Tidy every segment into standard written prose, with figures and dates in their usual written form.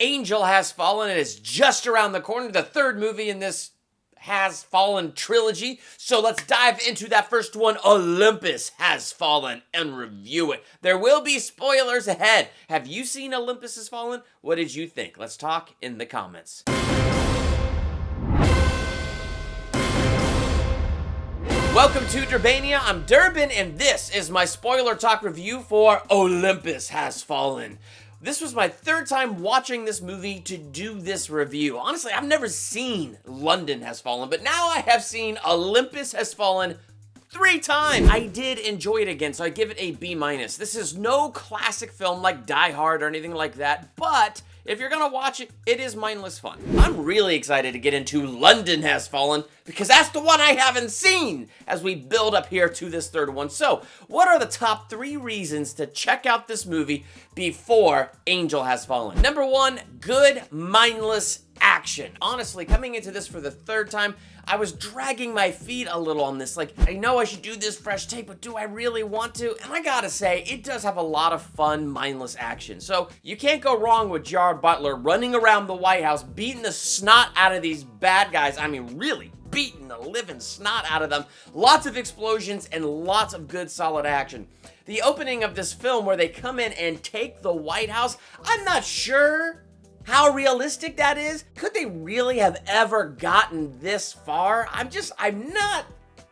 Angel Has Fallen. It is just around the corner, the third movie in this Has Fallen trilogy. So let's dive into that first one, Olympus Has Fallen, and review it. There will be spoilers ahead. Have you seen Olympus Has Fallen? What did you think? Let's talk in the comments. Welcome to Durbania. I'm Durbin, and this is my spoiler talk review for Olympus Has Fallen. This was my third time watching this movie to do this review. Honestly, I've never seen London Has Fallen, but now I have seen Olympus Has Fallen 3 times. I did enjoy it again, so I give it a B-. This is no classic film like Die Hard or anything like that, but if you're gonna watch it, it is mindless fun. I'm really excited to get into London Has Fallen because that's the one I haven't seen as we build up here to this third one. So, what are the top 3 reasons to check out this movie before Angel Has Fallen? Number 1, good mindless action. Honestly, coming into this for the third time, I was dragging my feet a little on this. Like, I know I should do this fresh take, but do I really want to? And I gotta say, it does have a lot of fun, mindless action. So you can't go wrong with Gerard Butler running around the White House, beating the snot out of these bad guys. I mean, really beating the living snot out of them. Lots of explosions and lots of good, solid action. The opening of this film where they come in and take the White House, I'm not sure how realistic that is. Could they really have ever gotten this far? I'm not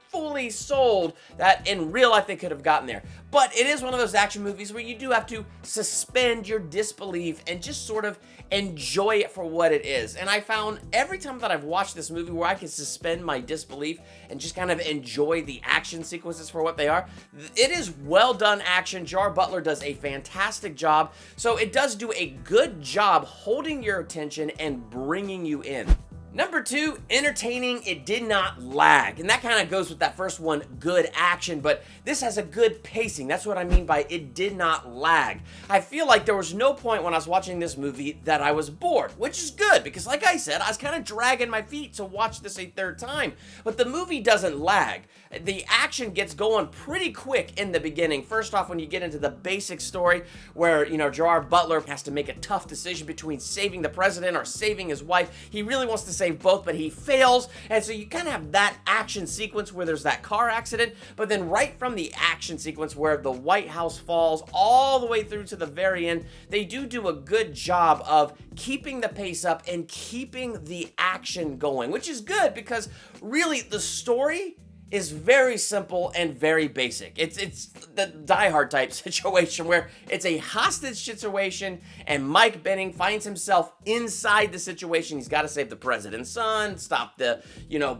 fully sold that in real life they could have gotten there. But it is one of those action movies where you do have to suspend your disbelief and just sort of enjoy it for what it is. And I found every time that I've watched this movie where I can suspend my disbelief and just kind of enjoy the action sequences for what they are, it is well done action. Gerard Butler does a fantastic job. So it does do a good job holding your attention and bringing you in. Number 2, entertaining. It did not lag. And that kind of goes with that first one, good action, but this has a good pacing. That's what I mean by it did not lag. I feel like there was no point when I was watching this movie that I was bored, which is good because like I said, I was kind of dragging my feet to watch this a third time, but the movie doesn't lag. The action gets going pretty quick in the beginning. First off, when you get into the basic story where, Gerard Butler has to make a tough decision between saving the president or saving his wife. He really wants to save both, but he fails. And so you kind of have that action sequence where there's that car accident, but then right from the action sequence where the White House falls all the way through to the very end, they do a good job of keeping the pace up and keeping the action going, which is good because really the story is very simple and very basic. It's the Die Hard type situation where it's a hostage situation and Mike Benning finds himself inside the situation. He's got to save the president's son, stop the,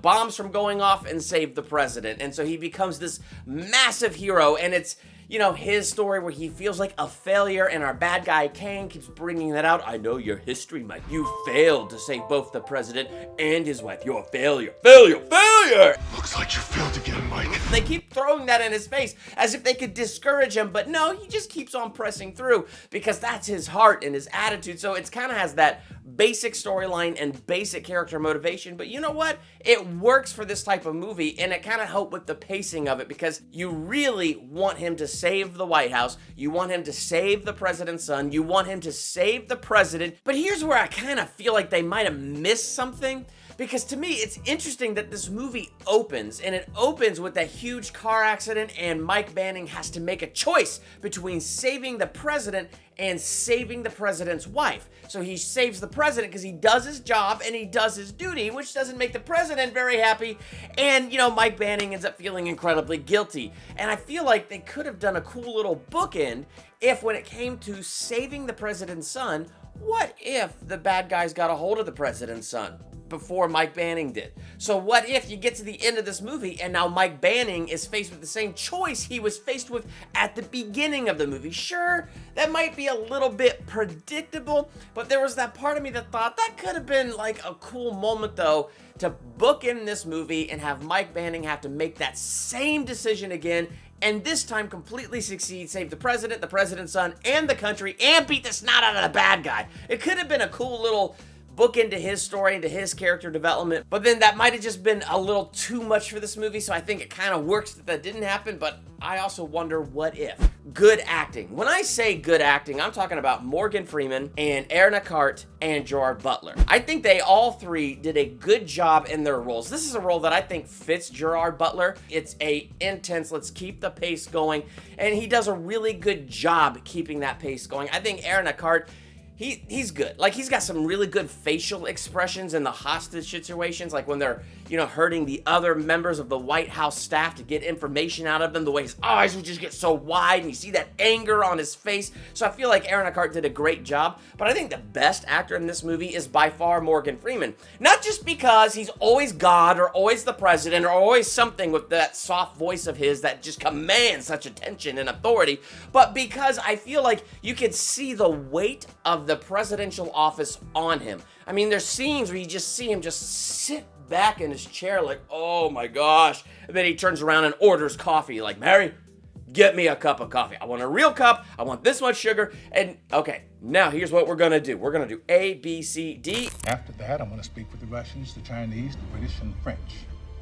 bombs from going off and save the president. And so he becomes this massive hero, and it's his story where he feels like a failure, and our bad guy Kane keeps bringing that out. I know your history, Mike. You failed to save both the president and his wife. You're a failure. Failure! Looks like you failed again, Mike. They keep throwing that in his face as if they could discourage him, but no, he just keeps on pressing through because that's his heart and his attitude. So it kind of has that basic storyline and basic character motivation, but you know what? It works for this type of movie, and it kind of helped with the pacing of it because you really want him to save the White House. You want him to save the president's son. You want him to save the president. But here's where I kind of feel like they might have missed something. Because to me, it's interesting that this movie opens, and it opens with that huge car accident, and Mike Benning has to make a choice between saving the president and saving the president's wife. So he saves the president because he does his job and he does his duty, which doesn't make the president very happy. And, Mike Benning ends up feeling incredibly guilty. And I feel like they could have done a cool little bookend if when it came to saving the president's son, what if the bad guys got a hold of the president's son before Mike Benning did? So what if you get to the end of this movie and now Mike Benning is faced with the same choice he was faced with at the beginning of the movie? Sure, that might be a little bit predictable, but there was that part of me that thought that could have been like a cool moment though to book in this movie and have Mike Benning have to make that same decision again, and this time completely succeed, save the president, the president's son, and the country, and beat the snot out of the bad guy. It could have been a cool little book into his story, into his character development, but then that might have just been a little too much for this movie, so I think it kind of works that didn't happen, but I also wonder what if. Good acting. When I say good acting, I'm talking about Morgan Freeman and Eckhart and Gerard Butler. I think they all three did a good job in their roles. This is a role that I think fits Gerard Butler. It's a intense, let's keep the pace going, and he does a really good job keeping that pace going. I think Eckhart, he's good. Like, he's got some really good facial expressions in the hostage situations, like when they're, hurting the other members of the White House staff to get information out of them, the way his eyes would just get so wide and you see that anger on his face. So I feel like Eckhart did a great job, but I think the best actor in this movie is by far Morgan Freeman. Not just because he's always God or always the president or always something with that soft voice of his that just commands such attention and authority, but because I feel like you could see the weight of the presidential office on him. I mean, there's scenes where you just see him just sit back in his chair like, oh my gosh, and then he turns around and orders coffee, like, Mary, get me a cup of coffee. I want a real cup, I want this much sugar, and okay, now here's what we're gonna do. We're gonna do A, B, C, D. After that, I'm gonna speak with the Russians, the Chinese, the British, and the French,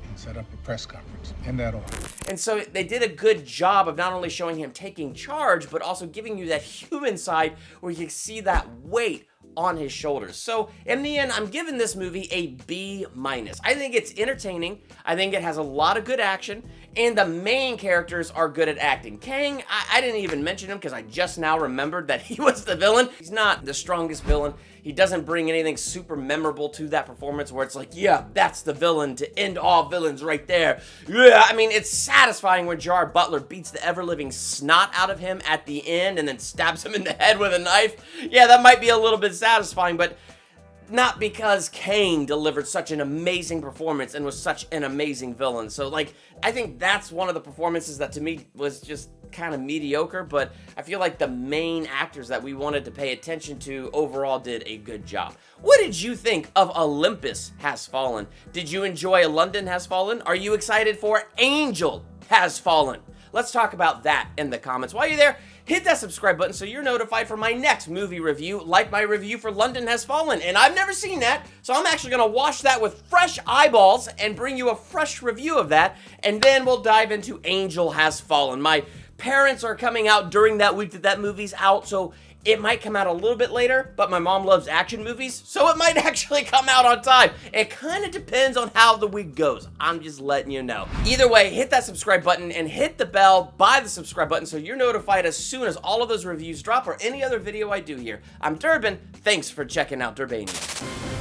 and set up a press conference in that order. And so they did a good job of not only showing him taking charge, but also giving you that human side where you can see that weight on his shoulders. So in the end, I'm giving this movie a B-. I think it's entertaining. I think it has a lot of good action, and the main characters are good at acting. Kang, I didn't even mention him because I just now remembered that he was the villain. He's not the strongest villain. He doesn't bring anything super memorable to that performance where it's like, yeah, that's the villain to end all villains right there. Yeah, I mean, it's satisfying when Gerard Butler beats the ever-living snot out of him at the end and then stabs him in the head with a knife. Yeah, that might be a little bit satisfying, but not because Kang delivered such an amazing performance and was such an amazing villain. So, like, I think that's one of the performances that to me was just kind of mediocre, but I feel like the main actors that we wanted to pay attention to overall did a good job. What did you think of Olympus Has Fallen? Did you enjoy London Has Fallen? Are you excited for Angel Has Fallen? Let's talk about that in the comments. While you're there, hit that subscribe button so you're notified for my next movie review, like my review for London Has Fallen. And I've never seen that, so I'm actually going to watch that with fresh eyeballs and bring you a fresh review of that. And then we'll dive into Angel Has Fallen. My parents are coming out during that week that that movie's out, so it might come out a little bit later, but my mom loves action movies, so it might actually come out on time. It kind of depends on how the week goes. I'm just letting you know. Either way, hit that subscribe button and hit the bell by the subscribe button so you're notified as soon as all of those reviews drop or any other video I do here. I'm Durbin. Thanks for checking out Durbania.